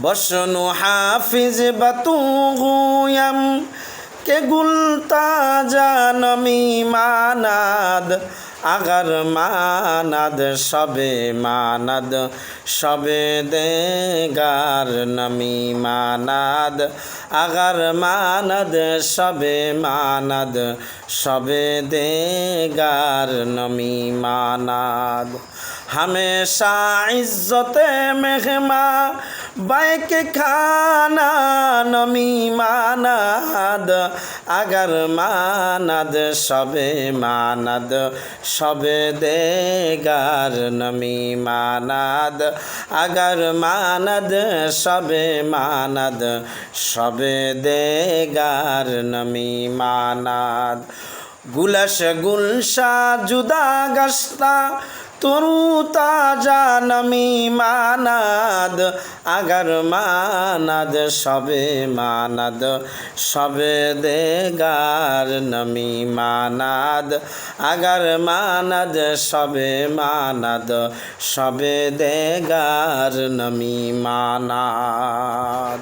বসনু হাফিজ বাতুগুয়াম কে গুলতা জানমি মানাদ agar মানাদ সবে মানাদ সবে দেগার Nomi মানাদ agar মানাদ সবে মানাদ সবে দেগার নমি মানাদ हमेशा इज्जत मेहमा बैक खाना नमी मानाद अगर मानद सबे मानद सबे देगार नमी मानाद अगर मानद सबे मानद सबे देगार नमी मानाद गुलश गुलशा जुदा गश्ता तरू ताजा नमी मानाद अगर मानद सबे मानद सबे देगार नमी मानाद अगर मानद सबे मानद सबे देगार नमी मानाद।